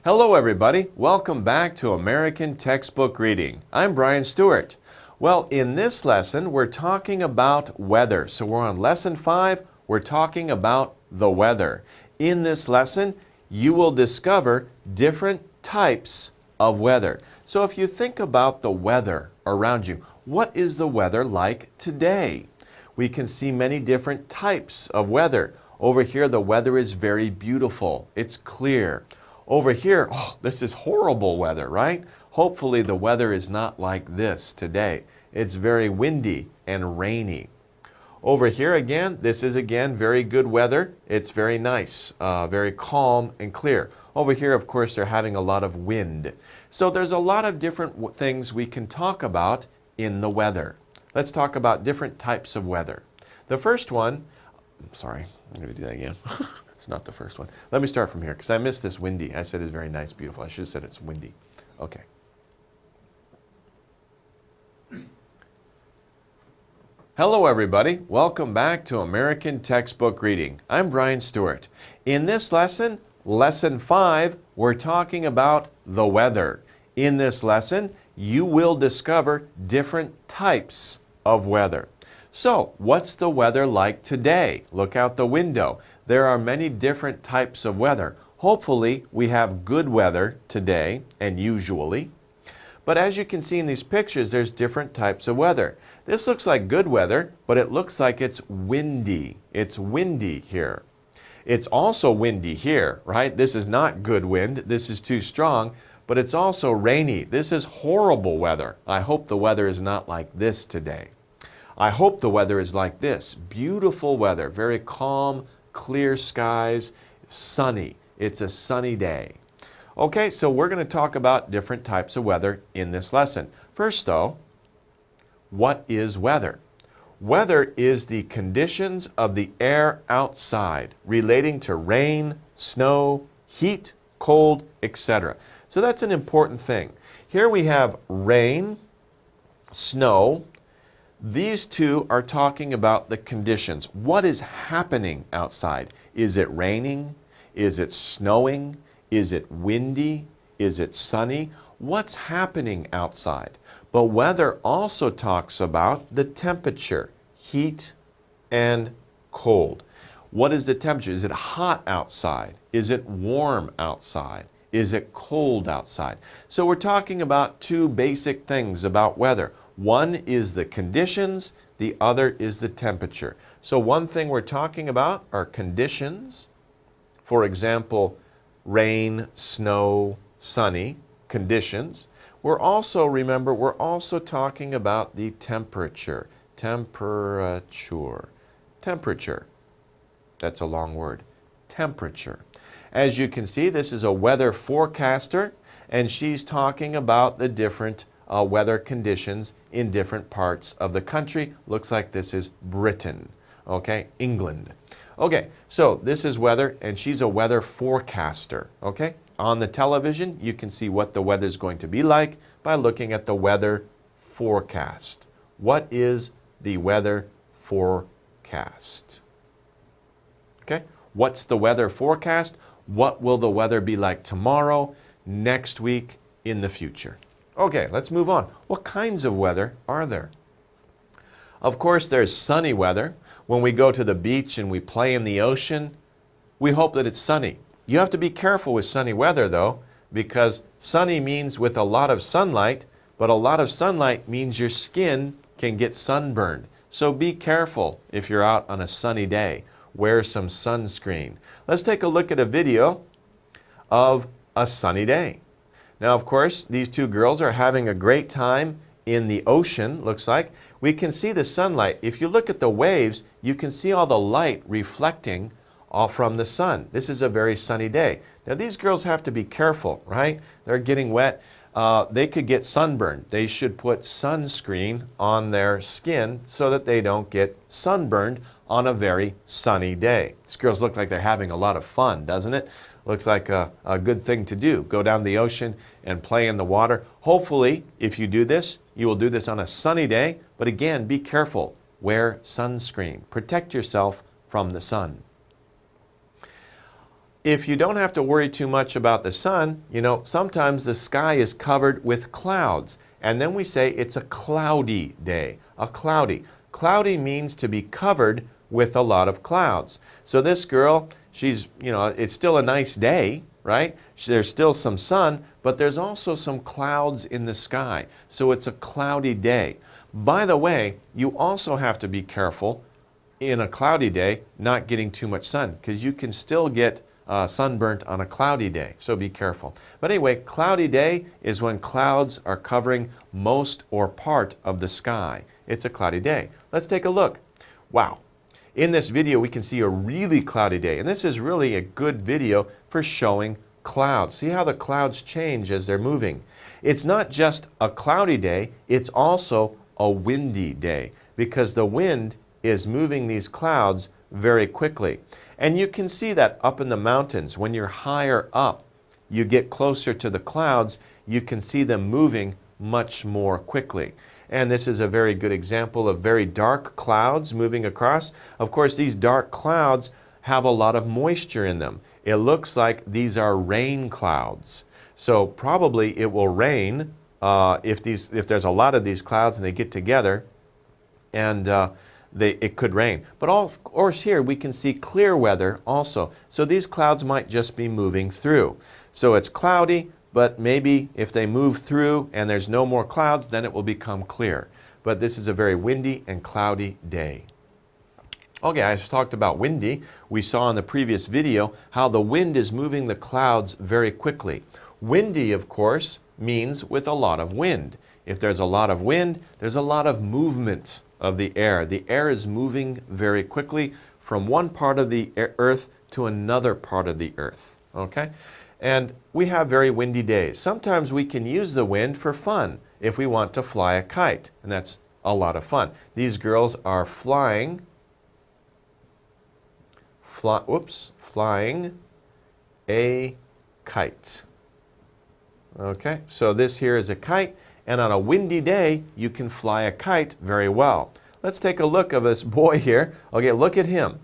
Hello everybody, welcome back to American Textbook Reading. I'm Brian Stuart. Well, in this lesson we're talking about weather. So we're on lesson 5, we're talking about the weather. In this lesson, you will discover different types of weather. So if you think about the weather around you, what is the weather like today? We can see many different types of weather. Over here, the weather is very beautiful. It's clear. Over here, this is horrible weather, right? Hopefully the weather is not like this today. It's very windy and rainy. Over here again, this is again very good weather. It's very nice, very calm and clear. Over here, of course, they're having a lot of wind. So there's a lot of different things we can talk about in the weather. Let's talk about different types of weather. The first one, I'm going to do that again. It's not the first one. Let me start from here because I missed this windy. I said it's very nice, beautiful. I should have said it's windy. Okay. Hello everybody. Welcome back to American Textbook Reading. I'm Brian Stuart. In this lesson, lesson 5, we're talking about the weather. In this lesson, you will discover different types of weather. So, what's the weather like today? Look out the window. There are many different types of weather. Hopefully, we have good weather today, and usually. But as you can see in these pictures, there's different types of weather. This looks like good weather, but it looks like it's windy. It's windy here. It's also windy here, right? This is not good wind. This is too strong, but it's also rainy. This is horrible weather. I hope the weather is not like this today. I hope the weather is like this. Beautiful weather, very calm, clear skies, sunny. It's a sunny day. Okay, so we're going to talk about different types of weather in this lesson. First though, what is weather? Weather is the conditions of the air outside relating to rain, snow, heat, cold, etc. So that's an important thing. Here we have rain, snow. These two are talking about the conditions. What is happening outside? Is it raining? Is it snowing? Is it windy? Is it sunny? What's happening outside? But weather also talks about the temperature, heat and cold. What is the temperature? Is it hot outside? Is it warm outside? Is it cold outside? So we're talking about two basic things about weather. One is the conditions, the other is the temperature. So one thing we're talking about are conditions. For example, rain, snow, sunny, conditions. Remember, we're also talking about the temperature. Temperature. That's a long word. Temperature. As you can see, this is a weather forecaster, and she's talking about the different weather conditions in different parts of the country. Looks like this is Britain, okay, England. Okay, so this is weather, and she's a weather forecaster, okay? On the television, you can see what the weather is going to be like by looking at the weather forecast. What is the weather forecast? Okay, what's the weather forecast? What will the weather be like tomorrow, next week, in the future? Okay, let's move on. What kinds of weather are there? Of course, there's sunny weather. When we go to the beach and we play in the ocean, we hope that it's sunny. You have to be careful with sunny weather though, because sunny means with a lot of sunlight, but a lot of sunlight means your skin can get sunburned. So be careful if you're out on a sunny day. Wear some sunscreen. Let's take a look at a video of a sunny day. Now, of course, these two girls are having a great time in the ocean, looks like. We can see the sunlight. If you look at the waves, you can see all the light reflecting all from the sun. This is a very sunny day. Now, these girls have to be careful, right? They're getting wet. They could get sunburned. They should put sunscreen on their skin so that they don't get sunburned on a very sunny day. These girls look like they're having a lot of fun, doesn't it? Looks like a good thing to do. Go down the ocean and play in the water. Hopefully, if you do this, you will do this on a sunny day. But again, be careful. Wear sunscreen. Protect yourself from the sun. if you don't have to worry too much about the sun, you know, sometimes the sky is covered with clouds. And then we say it's a cloudy day. A cloudy. Cloudy means to be covered with a lot of clouds. So this girl, she's, you know, it's still a nice day, right? There's still some sun, but there's also some clouds in the sky. So it's a cloudy day. By the way, you also have to be careful in a cloudy day not getting too much sun, because you can still get sunburnt on a cloudy day, so be careful. But anyway, cloudy day is when clouds are covering most or part of the sky. It's a cloudy day. Let's take a look. Wow. In this video, we can see a really cloudy day, and this is really a good video for showing clouds. See how the clouds change as they're moving. It's not just a cloudy day, it's also a windy day, because the wind is moving these clouds very quickly. And you can see that up in the mountains. When you're higher up, you get closer to the clouds, you can see them moving much more quickly. And this is a very good example of very dark clouds moving across. Of course, these dark clouds have a lot of moisture in them. It looks like these are rain clouds. So probably it will rain if there's a lot of these clouds and they get together, and it could rain. But of course here we can see clear weather also. So these clouds might just be moving through. So it's cloudy, but maybe if they move through and there's no more clouds, then it will become clear. But this is a very windy and cloudy day. Okay, I just talked about windy. We saw in the previous video how the wind is moving the clouds very quickly. Windy, of course, means with a lot of wind. If there's a lot of wind, there's a lot of movement of the air. The air is moving very quickly from one part of the earth to another part of the earth. Okay? And we have very windy days. Sometimes we can use the wind for fun if we want to fly a kite, and that's a lot of fun. These girls are flying a kite. Okay, so this here is a kite, and on a windy day, you can fly a kite very well. Let's take a look at this boy here. Okay, look at him.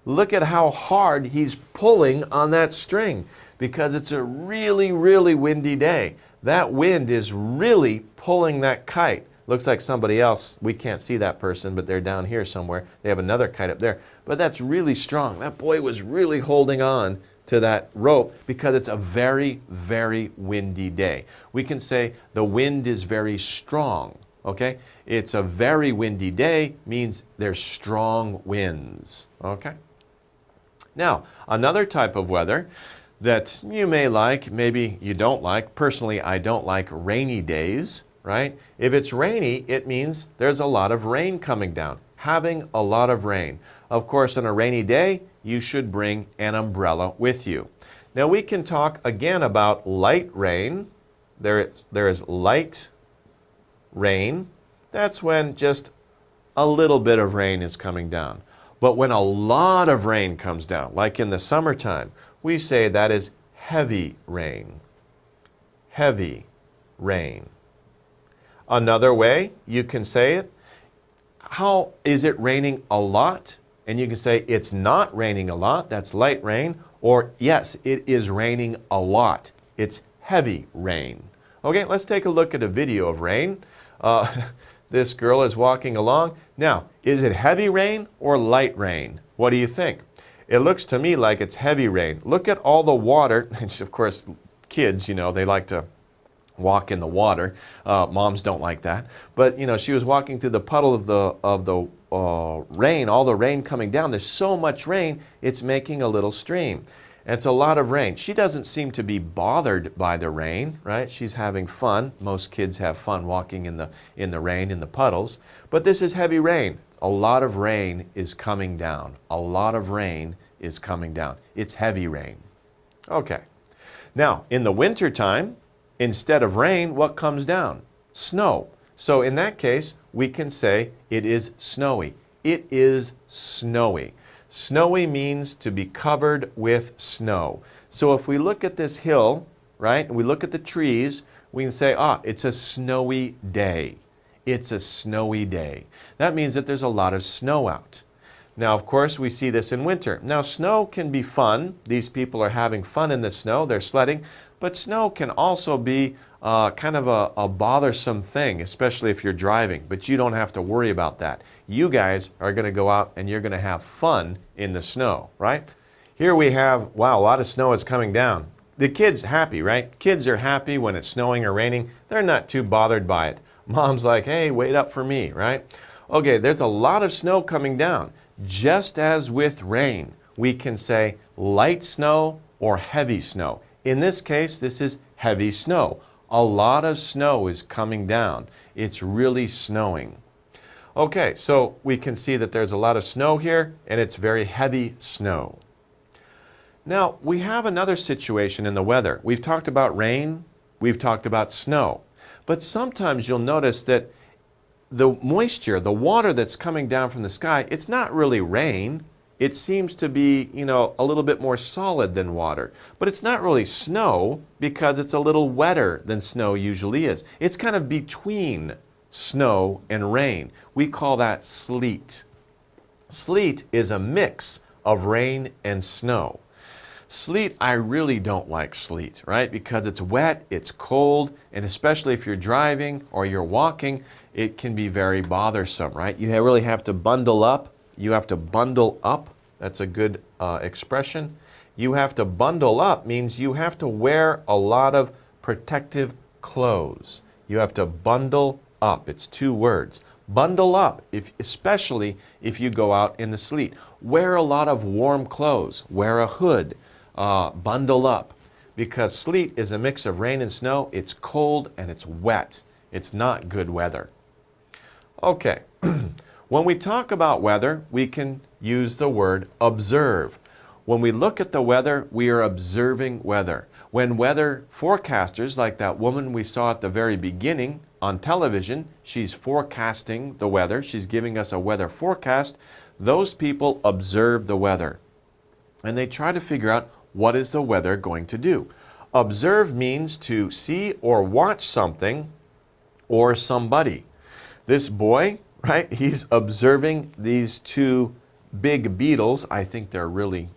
Look at how hard he's pulling on that string, because it's a really, really windy day. That wind is really pulling that kite. Looks like somebody else, we can't see that person, but they're down here somewhere. They have another kite up there. But that's really strong. That boy was really holding on to that rope because it's a very, very windy day. We can say the wind is very strong, okay? It's a very windy day means there's strong winds, okay? Now, another type of weather that you may like, maybe you don't like. Personally, I don't like rainy days, right? If it's rainy, it means there's a lot of rain coming down, having a lot of rain. Of course, on a rainy day, you should bring an umbrella with you. Now we can talk again about light rain. There is light rain. That's when just a little bit of rain is coming down. But when a lot of rain comes down, like in the summertime, we say that is heavy rain. Heavy rain. Another way you can say it, how is it raining a lot? And you can say it's not raining a lot, that's light rain, or yes, it is raining a lot, it's heavy rain. Okay, let's take a look at a video of rain. This girl is walking along. Now, is it heavy rain or light rain? What do you think? It looks to me like it's heavy rain. Look at all the water. Of course, kids, you know, they like to walk in the water. Moms don't like that. But, you know, she was walking through the puddle of the rain, all the rain coming down. There's so much rain, it's making a little stream. And it's a lot of rain. She doesn't seem to be bothered by the rain, right? She's having fun. Most kids have fun walking in the rain, in the puddles. But this is heavy rain. A lot of rain is coming down. A lot of rain is coming down. It's heavy rain. Okay. Now, in the winter time, instead of rain, what comes down? Snow. So in that case, we can say it is snowy. It is snowy. Snowy means to be covered with snow. So if we look at this hill, right, and we look at the trees, we can say, it's a snowy day. It's a snowy day. That means that there's a lot of snow out. Now, of course, we see this in winter. Now, snow can be fun. These people are having fun in the snow. They're sledding. But snow can also be kind of a bothersome thing, especially if you're driving. But you don't have to worry about that. You guys are going to go out and you're going to have fun in the snow, right? Here we have, wow, a lot of snow is coming down. The kids happy, right? Kids are happy when it's snowing or raining. They're not too bothered by it. Mom's like, hey, wait up for me, right? Okay, there's a lot of snow coming down. Just as with rain, we can say light snow or heavy snow. In this case, this is heavy snow. A lot of snow is coming down. It's really snowing. Okay, so we can see that there's a lot of snow here, and it's very heavy snow. Now, we have another situation in the weather. We've talked about rain, we've talked about snow, but sometimes you'll notice that the moisture, the water that's coming down from the sky, it's not really rain. It seems to be, a little bit more solid than water. But it's not really snow because it's a little wetter than snow usually is. It's kind of between snow and rain. We call that sleet. Sleet is a mix of rain and snow. Sleet, I really don't like sleet, right? Because it's wet, it's cold, and especially if you're driving or you're walking, it can be very bothersome, right? You really have to bundle up. You have to bundle up. That's a good expression. You have to bundle up means you have to wear a lot of protective clothes. You have to bundle up. It's two words. Bundle up, especially if you go out in the sleet. Wear a lot of warm clothes. Wear a hood. Bundle up. Because sleet is a mix of rain and snow. It's cold and it's wet. It's not good weather. Okay, when we talk about weather, we can use the word observe. When we look at the weather, we are observing weather. When weather forecasters, like that woman we saw at the very beginning on television, she's forecasting the weather, she's giving us a weather forecast, those people observe the weather. And they try to figure out what is the weather going to do. Observe means to see or watch something or somebody. This boy, right, he's observing these two big beetles. I think they're really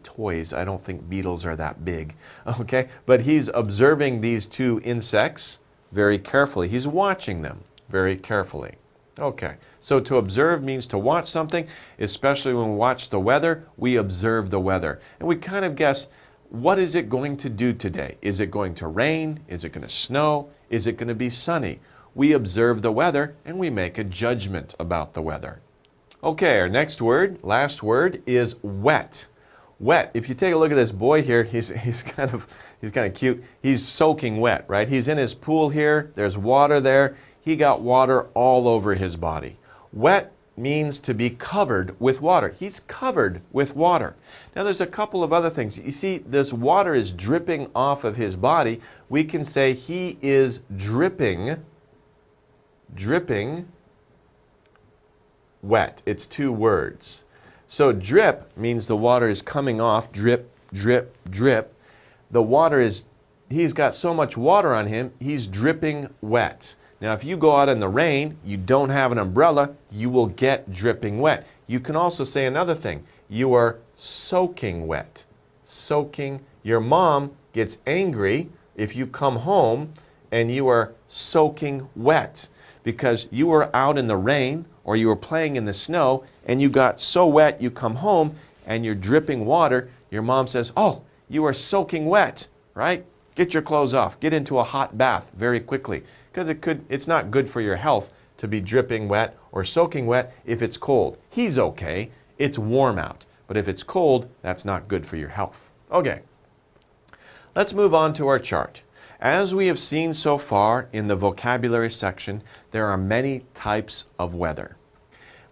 toys. I don't think beetles are that big, okay? But he's observing these two insects very carefully. He's watching them very carefully. Okay, so to observe means to watch something, especially when we watch the weather, we observe the weather. And we kind of guess, what is it going to do today? Is it going to rain? Is it going to snow? Is it going to be sunny? We observe the weather and we make a judgment about the weather. Okay, our next word, last word, is wet. Wet. If you take a look at this boy here, he's kind of cute. He's soaking wet, right? He's in his pool here. There's water there. He got water all over his body. Wet means to be covered with water. He's covered with water. Now there's a couple of other things. You see, this water is dripping off of his body. We can say he is dripping wet. It's two words. So drip means the water is coming off, drip, drip, drip. The water is, he's got so much water on him, he's dripping wet. Now if you go out in the rain, you don't have an umbrella, you will get dripping wet. You can also say another thing. You are soaking wet. Soaking. Your mom gets angry if you come home and you are soaking wet because you were out in the rain or you were playing in the snow and you got so wet you come home and you're dripping water. Your mom says, oh, you are soaking wet, right? Get your clothes off. Get into a hot bath very quickly because it's not good for your health to be dripping wet or soaking wet if it's cold. He's okay. It's warm out. But if it's cold, that's not good for your health. Okay. Let's move on to our chart. As we have seen so far in the vocabulary section, there are many types of weather.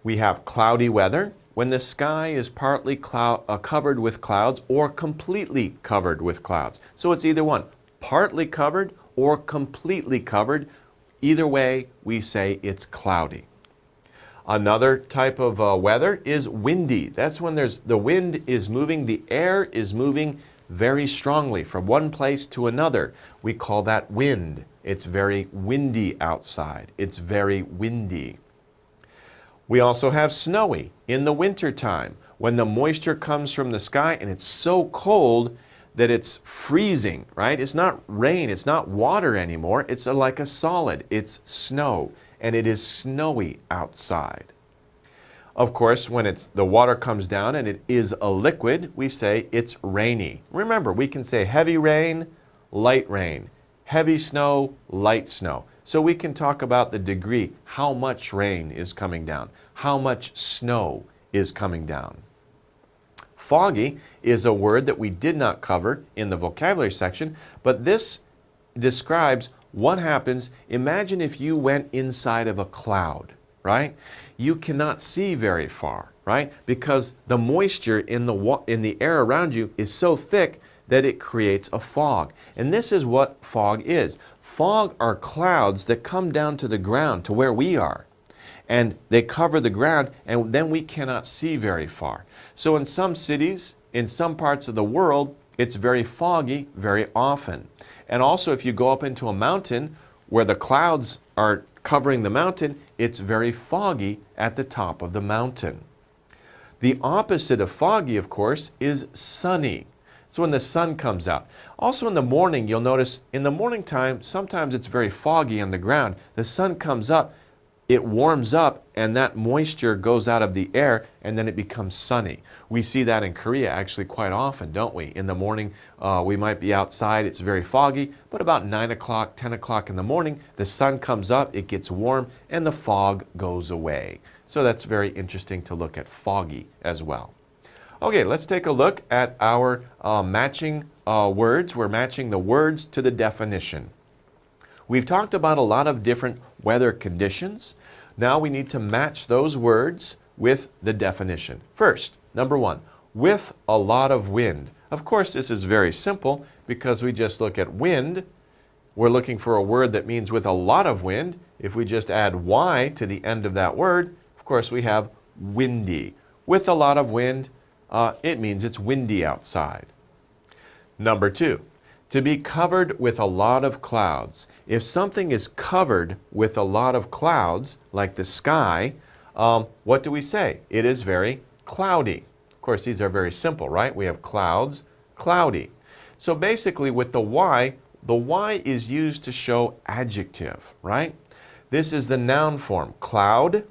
We have cloudy weather, when the sky is partly covered with clouds or completely covered with clouds. So it's either one, partly covered or completely covered. Either way, we say it's cloudy. Another type of weather is windy. That's when the wind is moving, the air is moving very strongly from one place to another. We call that wind. It's very windy outside. It's very windy. We also have snowy in the winter time when the moisture comes from the sky and it's so cold that it's freezing, right? It's not rain, it's not water anymore. It's like a solid. It's snow, and it is snowy outside. Of course, when the water comes down and it is a liquid, we say it's rainy. Remember, we can say heavy rain, light rain, heavy snow, light snow. So we can talk about the degree, how much rain is coming down, how much snow is coming down. Foggy is a word that we did not cover in the vocabulary section, but this describes what happens. Imagine if you went inside of a cloud, right? You cannot see very far, right? Because the moisture in the air around you is so thick that it creates a fog. And this is what fog is. Fog are clouds that come down to the ground, to where we are. And they cover the ground, and then we cannot see very far. So in some cities, in some parts of the world, it's very foggy very often. And also if you go up into a mountain where the clouds are covering the mountain, it's very foggy at the top of the mountain. The opposite of foggy, of course, is sunny. So when the sun comes out. Also in the morning, you'll notice in the morning time, sometimes it's very foggy on the ground. The sun comes up, it warms up, and that moisture goes out of the air, and then it becomes sunny. We see that in Korea actually quite often, don't we? In the morning, we might be outside, it's very foggy, but about 9 o'clock, 10 o'clock in the morning, the sun comes up, it gets warm, and the fog goes away. So that's very interesting to look at foggy as well. Okay, let's take a look at our matching words. We're matching the words to the definition. We've talked about a lot of different weather conditions. Now we need to match those words with the definition. First, number one, with a lot of wind. Of course, this is very simple because we just look at wind. We're looking for a word that means with a lot of wind. If we just add y to the end of that word, of course, we have windy. With a lot of wind, it means it's windy outside. Number two, to be covered with a lot of clouds. If something is covered with a lot of clouds, like the sky, what do we say? It is very cloudy. Of course, these are very simple, right? We have clouds, cloudy. So basically with the y is used to show adjective, right? This is the noun form. Cloud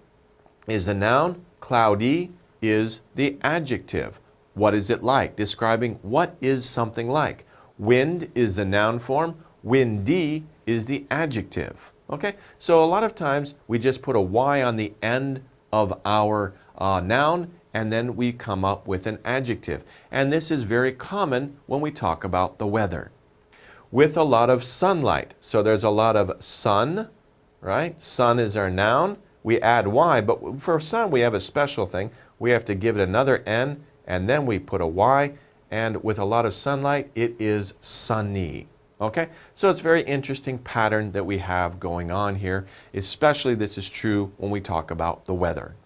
is the noun, cloudy is the adjective. What is it like? Describing what is something like. Wind is the noun form, windy is the adjective. Okay, so a lot of times we just put a y on the end of our noun and then we come up with an adjective. And this is very common when we talk about the weather. With a lot of sunlight. So there's a lot of sun, right? Sun is our noun. We add y, but for sun we have a special thing. We have to give it another n and then we put a y. And with a lot of sunlight, it is sunny. Okay? So it's a very interesting pattern that we have going on here. Especially this is true when we talk about the weather.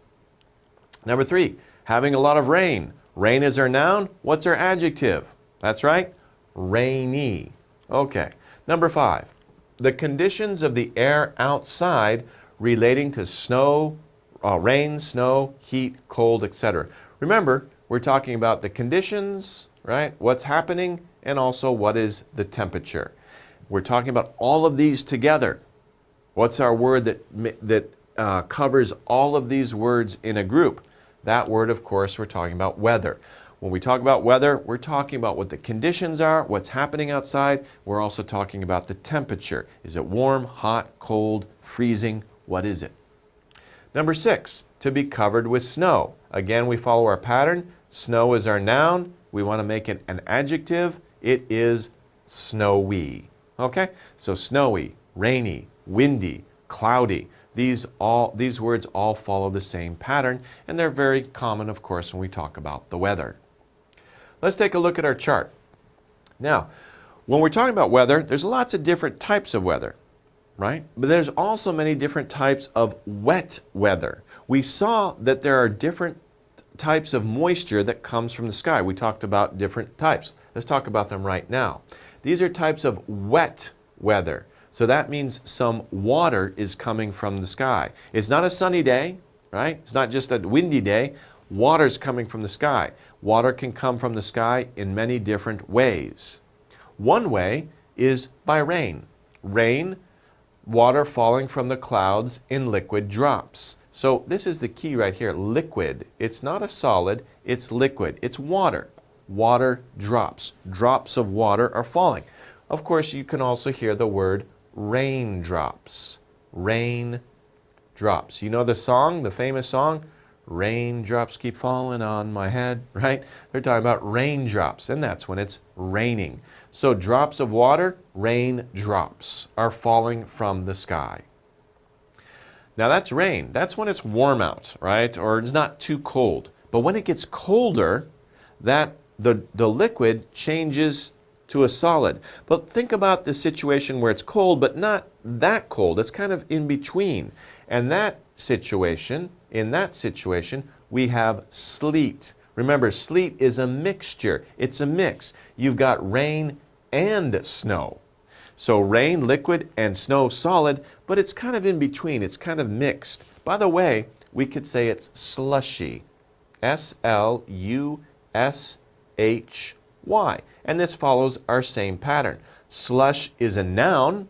Number three, having a lot of rain. Rain is our noun. What's our adjective? That's right, rainy. Okay. Number five, the conditions of the air outside relating to snow, rain, snow, heat, cold, etc. Remember, we're talking about the conditions, right? What's happening, and also what is the temperature. We're talking about all of these together. What's our word that covers all of these words in a group? That word, of course, we're talking about weather. When we talk about weather, we're talking about what the conditions are, what's happening outside. We're also talking about the temperature. Is it warm, hot, cold, freezing? What is it? Number six, to be covered with snow. Again, we follow our pattern. Snow is our noun. We want to make it an adjective. It is snowy. Okay? So snowy, rainy, windy, cloudy. These words all follow the same pattern, and they're very common, of course, when we talk about the weather. Let's take a look at our chart. Now, when we're talking about weather, there's lots of different types of weather, right? But there's also many different types of wet weather. We saw that there are different types of moisture that comes from the sky. We talked about different types. Let's talk about them right now. These are types of wet weather. So that means some water is coming from the sky. It's not a sunny day, right? It's not just a windy day. Water's coming from the sky. Water can come from the sky in many different ways. One way is by rain. Rain, water falling from the clouds in liquid drops. So this is the key right here, liquid. It's not a solid, it's liquid. It's water. Water drops. Drops of water are falling. Of course, you can also hear the word raindrops. Raindrops. You know the song, the famous song? Raindrops keep falling on my head, right? They're talking about raindrops, and that's when it's raining. So drops of water, raindrops, are falling from the sky. Now that's rain. That's when it's warm out, right? Or it's not too cold. But when it gets colder, the liquid changes to a solid. But think about the situation where it's cold, but not that cold. It's kind of in between. And in that situation, we have sleet. Remember, sleet is a mixture. It's a mix. You've got rain and snow. So rain, liquid, and snow, solid, but it's kind of in between. It's kind of mixed. By the way, we could say it's slushy. S-L-U-S-H-Y. And this follows our same pattern. Slush is a noun.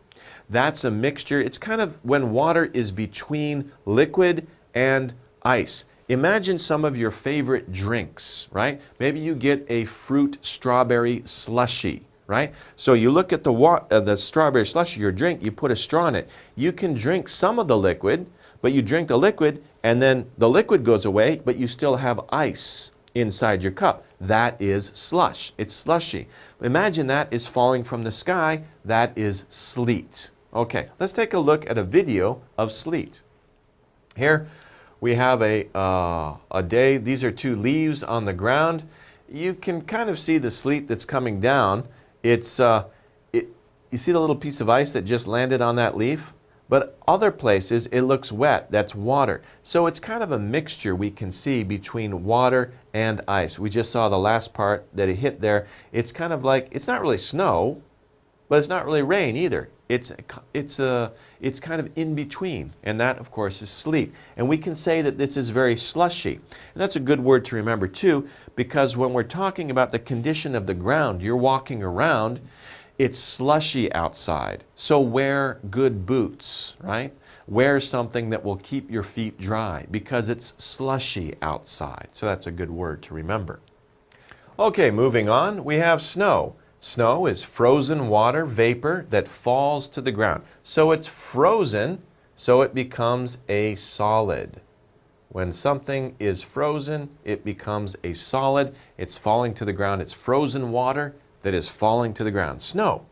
That's a mixture. It's kind of when water is between liquid and ice. Imagine some of your favorite drinks, right? Maybe you get a fruit strawberry slushie, right? So you look at the strawberry slushie, your drink, you put a straw in it. You can drink some of the liquid, but you drink the liquid and then the liquid goes away, but you still have ice inside your cup. That is slush. It's slushy. Imagine that is falling from the sky. That is sleet. Okay, let's take a look at a video of sleet. Here we have a day. These are two leaves on the ground. You can kind of see the sleet that's coming down. You see the little piece of ice that just landed on that leaf? But other places it looks wet. That's water. So it's kind of a mixture we can see between water and ice. We just saw the last part that it hit there. It's kind of like, it's not really snow, but it's not really rain either. It's kind of in between, and that, of course, is sleet. And we can say that this is very slushy. And that's a good word to remember, too, because when we're talking about the condition of the ground, you're walking around, it's slushy outside. So wear good boots, right? Wear something that will keep your feet dry because it's slushy outside. So that's a good word to remember. Okay, moving on, we have snow. Snow is frozen water vapor that falls to the ground. So it's frozen, so it becomes a solid. When something is frozen, it becomes a solid. It's falling to the ground. It's frozen water that is falling to the ground. Snow.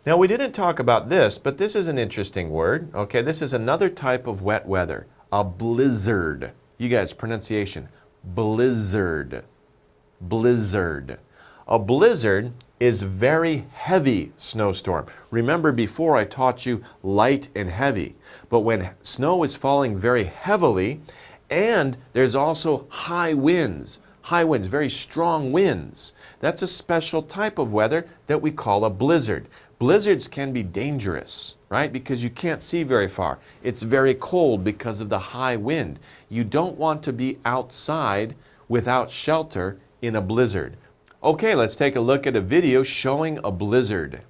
Now, we didn't talk about this, but this is an interesting word. Okay, this is another type of wet weather, a blizzard. You guys, pronunciation, blizzard. Blizzard. A blizzard is very heavy snowstorm. Remember before I taught you light and heavy, but when snow is falling very heavily and there's also high winds, very strong winds, that's a special type of weather that we call a blizzard. Blizzards can be dangerous, right? Because you can't see very far. It's very cold because of the high wind. You don't want to be outside without shelter in a blizzard. Okay, let's take a look at a video showing a blizzard.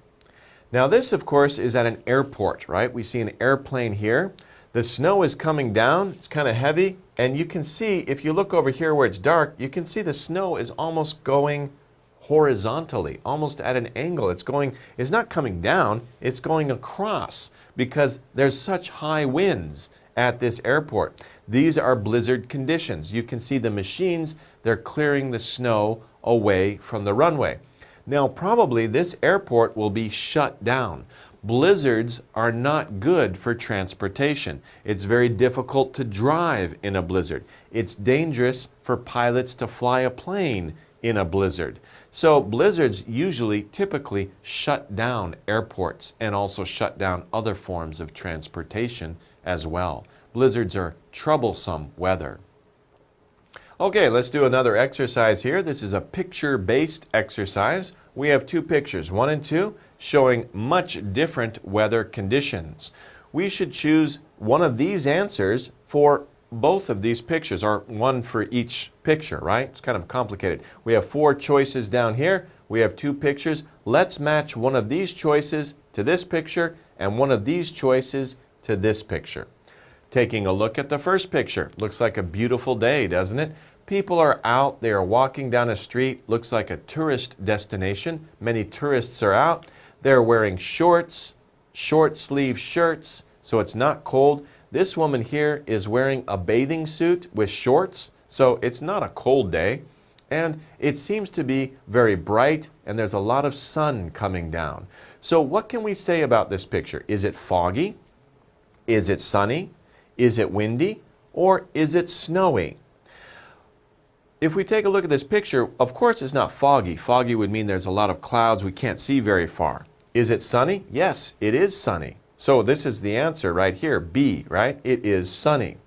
Now this, of course, is at an airport, right? We see an airplane here. The snow is coming down. It's kind of heavy. And you can see, if you look over here where it's dark, you can see the snow is almost going horizontally, almost at an angle. It's not coming down, it's going across because there's such high winds at this airport. These are blizzard conditions. You can see the machines, they're clearing the snow away from the runway. Now, probably this airport will be shut down. Blizzards are not good for transportation. It's very difficult to drive in a blizzard. It's dangerous for pilots to fly a plane in a blizzard. So blizzards typically shut down airports and also shut down other forms of transportation as well. Blizzards are troublesome weather. Okay, let's do another exercise here. This is a picture-based exercise. We have two pictures, 1 and 2, showing much different weather conditions. We should choose one of these answers for both of these pictures, or one for each picture, right? It's kind of complicated. We have 4 choices down here. We have 2 pictures. Let's match one of these choices to this picture and one of these choices to this picture. Taking a look at the first picture. Looks like a beautiful day, doesn't it? People are out. They are walking down a street. Looks like a tourist destination. Many tourists are out. They're wearing shorts, short sleeve shirts, so it's not cold. This woman here is wearing a bathing suit with shorts, so it's not a cold day. And it seems to be very bright, and there's a lot of sun coming down. So what can we say about this picture? Is it foggy? Is it sunny? Is it windy? Or is it snowy? If we take a look at this picture, of course it's not foggy. Foggy would mean there's a lot of clouds we can't see very far. Is it sunny? Yes, it is sunny. So this is the answer right here, B, right? It is sunny.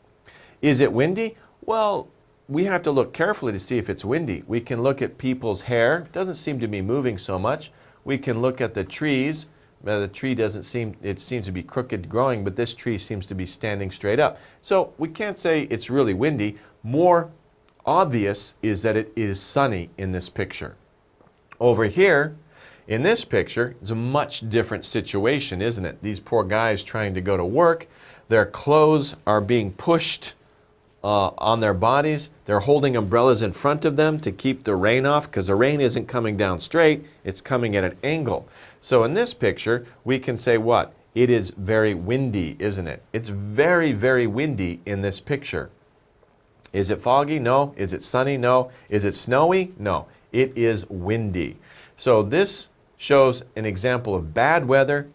Is it windy? Well, we have to look carefully to see if it's windy. We can look at people's hair. It doesn't seem to be moving so much. We can look at the trees. The tree doesn't seem, it seems to be crooked growing, but this tree seems to be standing straight up. So we can't say it's really windy. More obvious is that it is sunny in this picture. Over here, in this picture, it's a much different situation, isn't it? These poor guys trying to go to work. Their clothes are being pushed on their bodies. They're holding umbrellas in front of them to keep the rain off, because the rain isn't coming down straight, it's coming at an angle. So in this picture, we can say what? It is very windy, isn't it? It's very, very windy in this picture. Is it foggy? No. Is it sunny? No. Is it snowy? No. It is windy. So this shows an example of bad weather.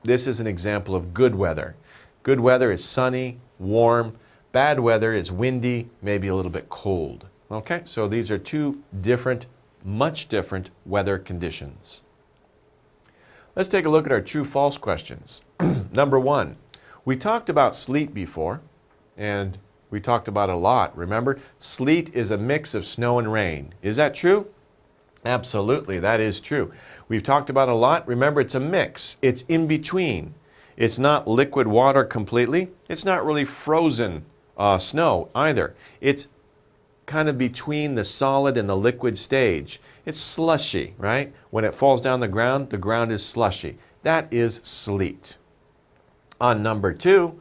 This is an example of good weather. Good weather is sunny, warm. Bad weather is windy, maybe a little bit cold. Okay, so these are 2 different, much different weather conditions. Let's take a look at our true-false questions. Number 1, we talked about sleet before, and we talked about it a lot. Remember, sleet is a mix of snow and rain. Is that true? Absolutely, that is true. We've talked about it a lot. Remember, it's a mix. It's in between. It's not liquid water completely. It's not really frozen snow either. It's kind of between the solid and the liquid stage. It's slushy, right? When it falls down the ground is slushy. That is sleet. On number 2,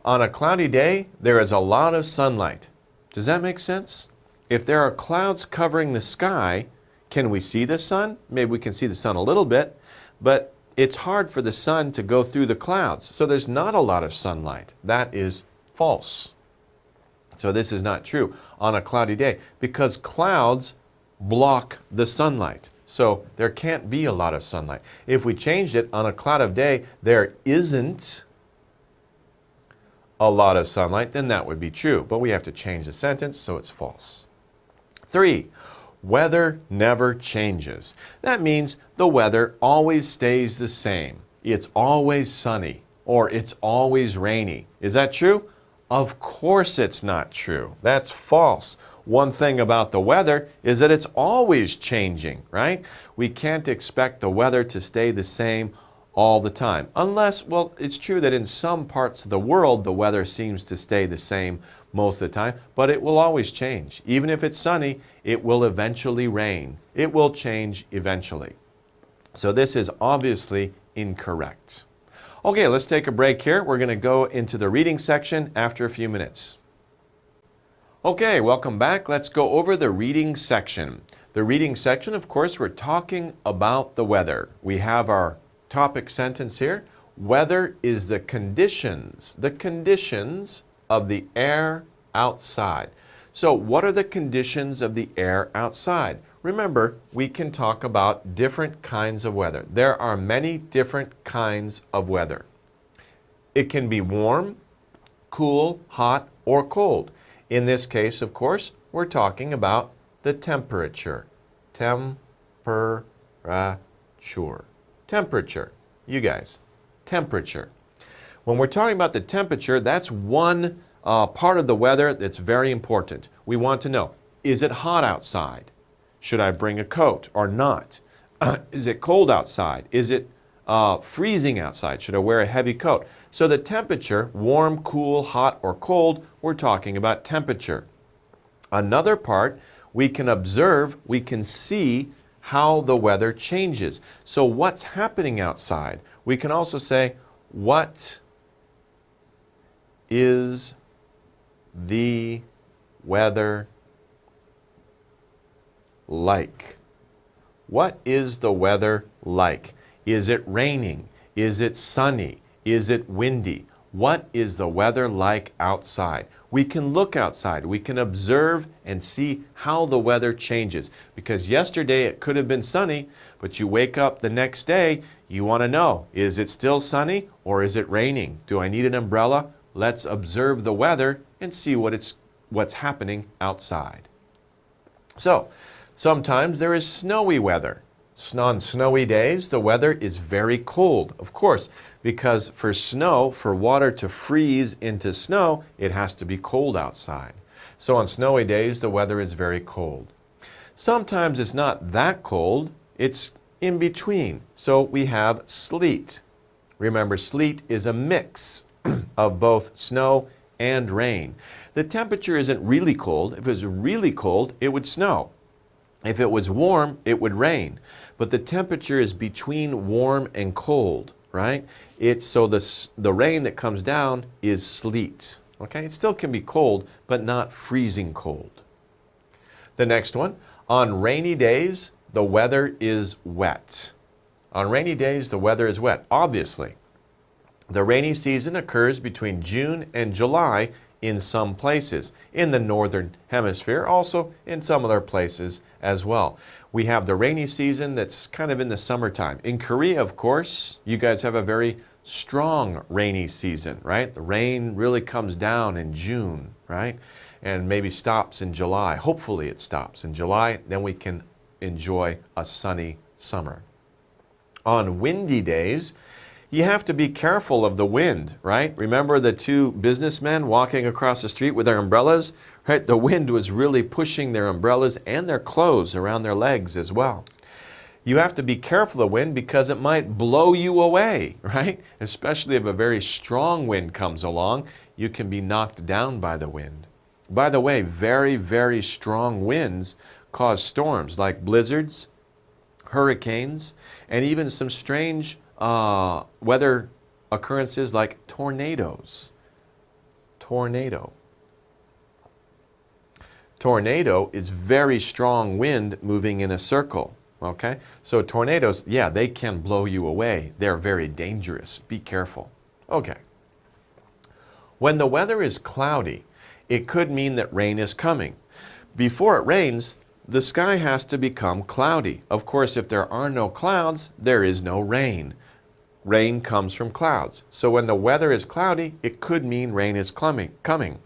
on a cloudy day, there is a lot of sunlight. Does that make sense? If there are clouds covering the sky, can we see the sun? Maybe we can see the sun a little bit, but it's hard for the sun to go through the clouds. So there's not a lot of sunlight. That is false. So this is not true on a cloudy day, because clouds block the sunlight. So there can't be a lot of sunlight. If we changed it, on a cloudy day, there isn't a lot of sunlight, then that would be true. But we have to change the sentence, so it's false. 3, weather never changes. That means the weather always stays the same. It's always sunny, or it's always rainy. Is that true? Of course it's not true. That's false. One thing about the weather is that it's always changing, right? We can't expect the weather to stay the same all the time. Unless, well, it's true that in some parts of the world the weather seems to stay the same most of the time, but it will always change. Even if it's sunny, it will eventually rain. It will change eventually. So this is obviously incorrect. Okay, let's take a break here. We're going to go into the reading section after a few minutes. Okay, welcome back. Let's go over the reading section. The reading section, of course, we're talking about the weather. We have our topic sentence here. Weather is the conditions of the air outside. So what are the conditions of the air outside? Remember, we can talk about different kinds of weather. There are many different kinds of weather. It can be warm, cool, hot, or cold. In this case, of course, we're talking about the temperature. Temperature. Temperature. You guys. Temperature. When we're talking about the temperature, that's one part of the weather that's very important. We want to know, is it hot outside? Should I bring a coat or not? Is it cold outside? Is it freezing outside? Should I wear a heavy coat? So the temperature, warm, cool, hot, or cold, we're talking about temperature. Another part, we can observe, we can see how the weather changes. So what's happening outside? We can also say, what is the weather like? What is the weather like? Is it raining? Is it sunny? Is it windy? What is the weather like outside? We can look outside. We can observe and see how the weather changes. Because yesterday it could have been sunny, but you wake up the next day, you want to know, is it still sunny or is it raining? Do I need an umbrella? Let's observe the weather and see what's happening outside. So, sometimes there is snowy weather. On snowy days, the weather is very cold, of course, because for snow, for water to freeze into snow, it has to be cold outside. So on snowy days, the weather is very cold. Sometimes it's not that cold, it's in between. So we have sleet. Remember, sleet is a mix of both snow and rain. The temperature isn't really cold. If it was really cold, it would snow. If it was warm, it would rain. But the temperature is between warm and cold, right? So the rain that comes down is sleet. Okay? It still can be cold, but not freezing cold. The next one, on rainy days, the weather is wet. On rainy days, the weather is wet, obviously. The rainy season occurs between June and July in some places, in the northern hemisphere, also in some other places as well. We have the rainy season that's kind of in the summertime. In Korea, of course, you guys have a very strong rainy season, right? The rain really comes down in June, right? And maybe stops in July. Hopefully it stops in July, then we can enjoy a sunny summer. On windy days, you have to be careful of the wind, right? Remember the two businessmen walking across the street with their umbrellas? Right? The wind was really pushing their umbrellas and their clothes around their legs as well. You have to be careful of the wind because it might blow you away, right? Especially if a very strong wind comes along, you can be knocked down by the wind. By the way, very, very strong winds cause storms like blizzards, hurricanes, and even some strange weather occurrences like tornadoes. Tornado. Tornado is very strong wind moving in a circle. Okay? So tornadoes, yeah, they can blow you away. They're very dangerous. Be careful. Okay. When the weather is cloudy, it could mean that rain is coming. Before it rains, the sky has to become cloudy. Of course, if there are no clouds, there is no rain. Rain comes from clouds. So when the weather is cloudy, it could mean rain is coming.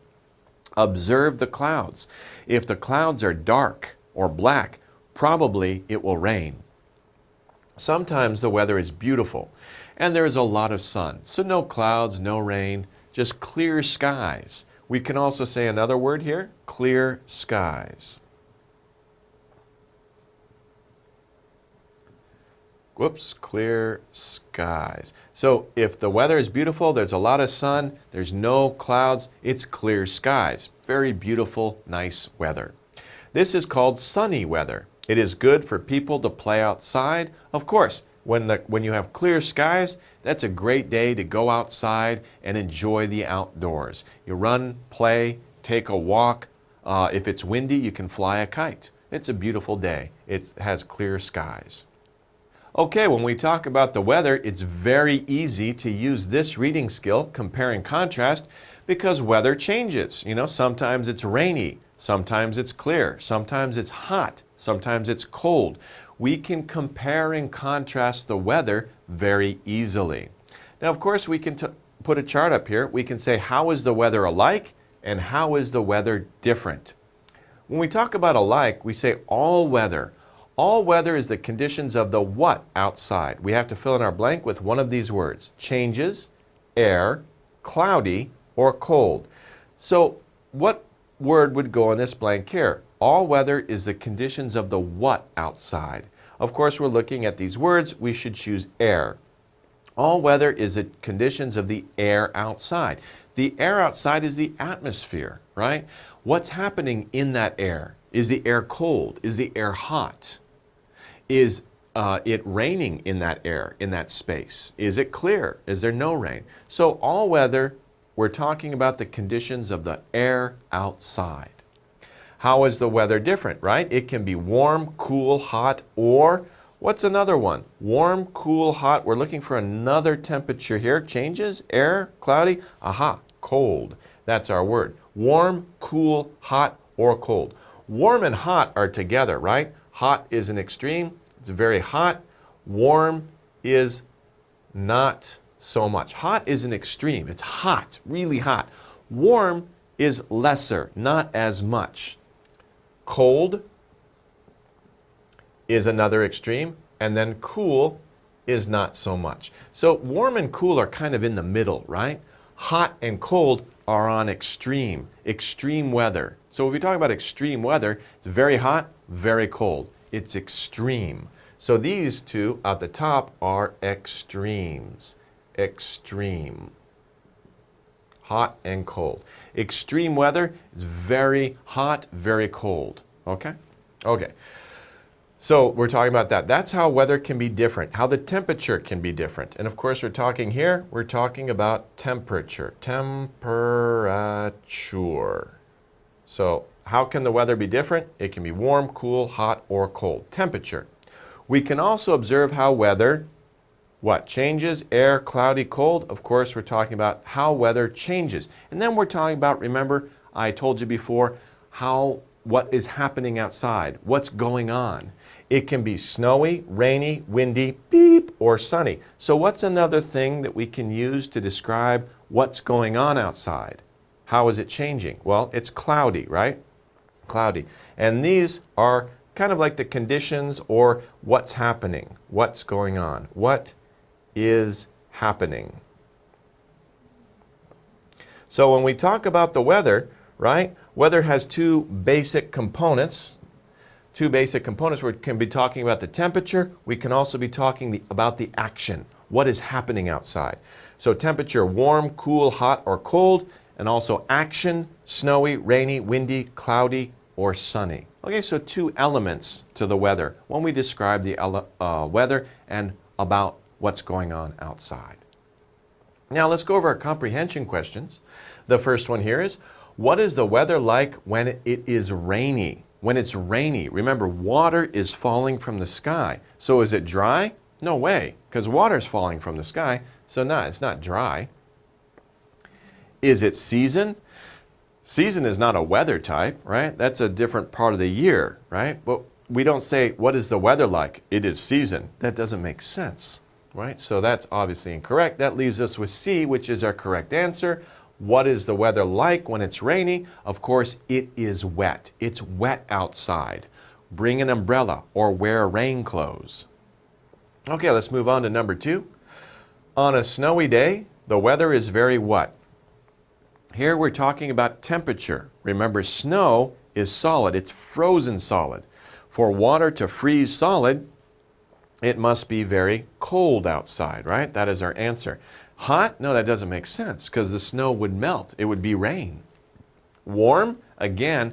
Observe the clouds. If the clouds are dark or black, probably it will rain. Sometimes the weather is beautiful and there is a lot of sun. So no clouds, no rain, just clear skies. We can also say another word here, clear skies. Whoops, clear skies. So if the weather is beautiful, there's a lot of sun, there's no clouds, it's clear skies. Very beautiful, nice weather. This is called sunny weather. It is good for people to play outside. Of course, when you have clear skies, that's a great day to go outside and enjoy the outdoors. You run, play, take a walk. If it's windy, you can fly a kite. It's a beautiful day. It has clear skies. Okay, when we talk about the weather, it's very easy to use this reading skill, compare and contrast, because weather changes. You know, sometimes it's rainy, sometimes it's clear, sometimes it's hot, sometimes it's cold. We can compare and contrast the weather very easily. Now, of course, we can put a chart up here. We can say, how is the weather alike and how is the weather different? When we talk about alike, we say all weather. All weather is the conditions of the what outside. We have to fill in our blank with one of these words. Changes, air, cloudy, or cold. So what word would go in this blank here? All weather is the conditions of the what outside. Of course, we're looking at these words. We should choose air. All weather is the conditions of the air outside. The air outside is the atmosphere, right? What's happening in that air? Is the air cold? Is the air hot? Is it raining in that air, in that space? Is it clear? Is there no rain? So all weather, we're talking about the conditions of the air outside. How is the weather different, right? It can be warm, cool, hot, or what's another one? Warm, cool, hot. We're looking for another temperature here. Changes, air, cloudy. Aha, cold. That's our word. Warm, cool, hot, or cold. Warm and hot are together, right? Hot is an extreme. It's very hot. Warm is not so much. Hot is an extreme. It's hot, really hot. Warm is lesser, not as much. Cold is another extreme, and then cool is not so much. So warm and cool are kind of in the middle, right? Hot and cold are on extreme weather. So if we talk about extreme weather, it's very hot, very cold. It's extreme. So these two at the top are extremes. Extreme. Hot and cold. Extreme weather is very hot, very cold. Okay? Okay. So we're talking about that. That's how weather can be different, how the temperature can be different. And of course, we're talking about temperature. Temperature. So how can the weather be different? It can be warm, cool, hot, or cold. Temperature. We can also observe how weather changes, air, cloudy, cold. Of course, we're talking about how weather changes. And then we're talking about, remember, I told you before, what is happening outside, what's going on. It can be snowy, rainy, windy, beep, or sunny. So what's another thing that we can use to describe what's going on outside? How is it changing? Well, it's cloudy, right? Cloudy. And these are kind of like the conditions or what's happening, what's going on. What is happening. So when we talk about the weather, right? Weather has two basic components. We can be talking about the temperature. We can also be talking about the action. What is happening outside? So temperature, warm, cool, hot, or cold. And also action, snowy, rainy, windy, cloudy, or sunny. Okay, so two elements to the weather when we describe the weather and about what's going on outside. Now let's go over our comprehension questions. The first one here is, what is the weather like when it is rainy? When it's rainy, remember, water is falling from the sky. So is it dry? No way, because water is falling from the sky. So no, it's not dry. Is it season? Season is not a weather type, right? That's a different part of the year, right? But we don't say, what is the weather like? It is season. That doesn't make sense, right? So that's obviously incorrect. That leaves us with C, which is our correct answer. What is the weather like when it's rainy? Of course, it is wet. It's wet outside. Bring an umbrella or wear rain clothes. Okay, let's move on to number 2. On a snowy day, the weather is very what? Here we're talking about temperature. Remember, snow is solid. It's frozen solid. For water to freeze solid, it must be very cold outside, right? That is our answer. Hot? No, that doesn't make sense because the snow would melt. It would be rain. Warm? Again,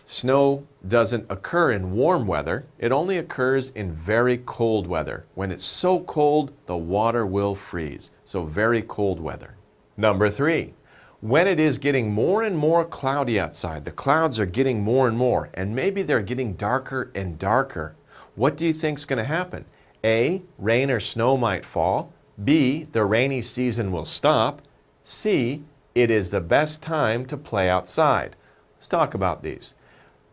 snow doesn't occur in warm weather. It only occurs in very cold weather. When it's so cold, the water will freeze. So very cold weather. Number 3. When it is getting more and more cloudy outside, the clouds are getting more and more, and maybe they're getting darker and darker. What do you think is going to happen? A, rain or snow might fall. B, the rainy season will stop. C, it is the best time to play outside. Let's talk about these.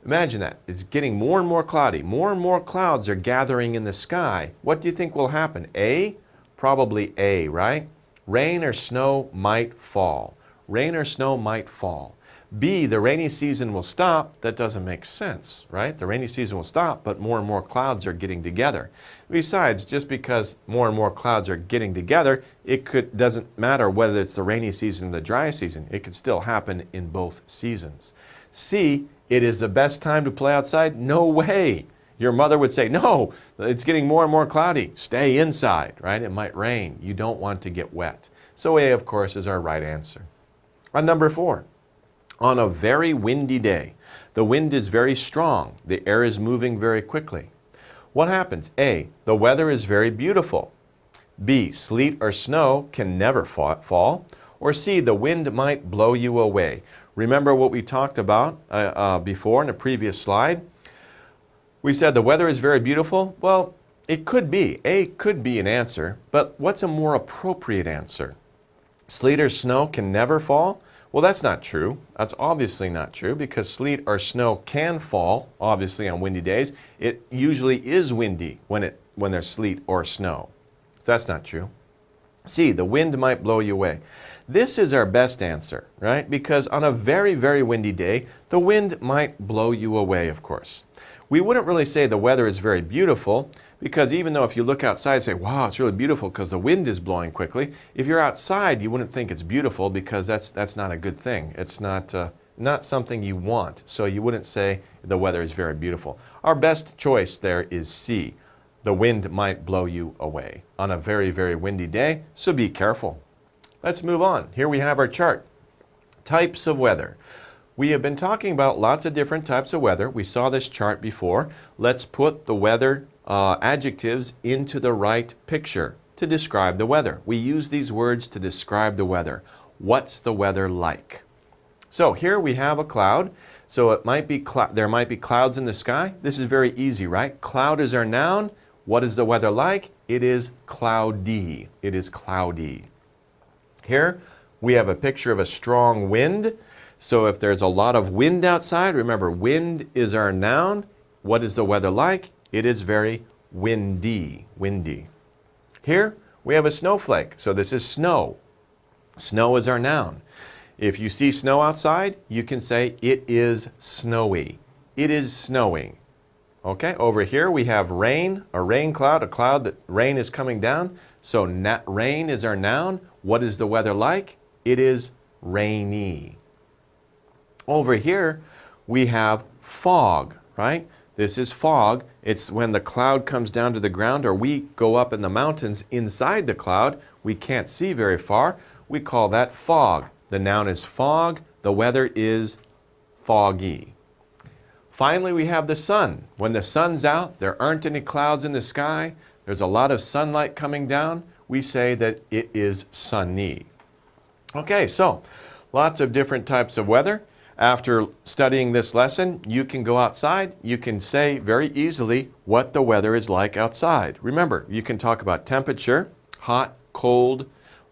Imagine that. It's getting more and more cloudy. More and more clouds are gathering in the sky. What do you think will happen? A? Probably A, right? Rain or snow might fall. Rain or snow might fall. B, the rainy season will stop. That doesn't make sense, right? The rainy season will stop, but more and more clouds are getting together. Besides, just because more and more clouds are getting together, doesn't matter whether it's the rainy season or the dry season. It could still happen in both seasons. C, it is the best time to play outside? No way. Your mother would say, no, it's getting more and more cloudy. Stay inside, right? It might rain. You don't want to get wet. So A, of course, is our right answer. On number 4, on a very windy day, the wind is very strong. The air is moving very quickly. What happens? A, the weather is very beautiful. B, sleet or snow can never fall. Or C, the wind might blow you away. Remember what we talked about before in a previous slide? We said the weather is very beautiful. Well, it could be. A could be an answer, but what's a more appropriate answer? Sleet or snow can never fall? Well, that's not true. That's obviously not true because sleet or snow can fall, obviously, on windy days. It usually is windy when there's sleet or snow. So that's not true. C, the wind might blow you away. This is our best answer, right? Because on a very, very windy day, the wind might blow you away, of course. We wouldn't really say the weather is very beautiful because even though if you look outside and say, wow, it's really beautiful because the wind is blowing quickly, if you're outside, you wouldn't think it's beautiful because that's not a good thing. It's not something you want. So you wouldn't say the weather is very beautiful. Our best choice there is C. The wind might blow you away on a very, very windy day, so be careful. Let's move on. Here we have our chart. Types of weather. We have been talking about lots of different types of weather. We saw this chart before. Let's put the weather adjectives into the right picture to describe the weather. We use these words to describe the weather. What's the weather like? So here we have a cloud. So it might be there might be clouds in the sky. This is very easy, right? Cloud is our noun. What is the weather like? It is cloudy. It is cloudy. Here we have a picture of a strong wind. So if there's a lot of wind outside, remember wind is our noun. What is the weather like? It is very windy. Windy. Here we have a snowflake. So this is snow. Snow is our noun. If you see snow outside, you can say it is snowy. It is snowing. Okay, over here we have rain, a rain cloud, a cloud that rain is coming down. So rain is our noun. What is the weather like? It is rainy. Over here we have fog, right? This is fog. It's when the cloud comes down to the ground or we go up in the mountains inside the cloud. We can't see very far. We call that fog. The noun is fog. The weather is foggy. Finally, we have the sun. When the sun's out, there aren't any clouds in the sky. There's a lot of sunlight coming down. We say that it is sunny. Okay, so lots of different types of weather. After studying this lesson, you can go outside. You can say very easily what the weather is like outside. Remember, you can talk about temperature, hot, cold,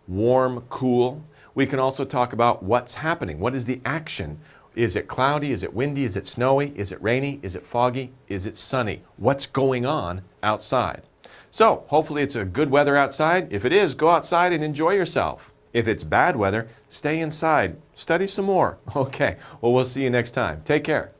warm, cool. We can also talk about what's happening. What is the action? Is it cloudy? Is it windy? Is it snowy? Is it rainy? Is it foggy? Is it sunny? What's going on outside? So hopefully it's a good weather outside. If it is, go outside and enjoy yourself. If it's bad weather, stay inside. Study some more. Okay, well, we'll see you next time. Take care.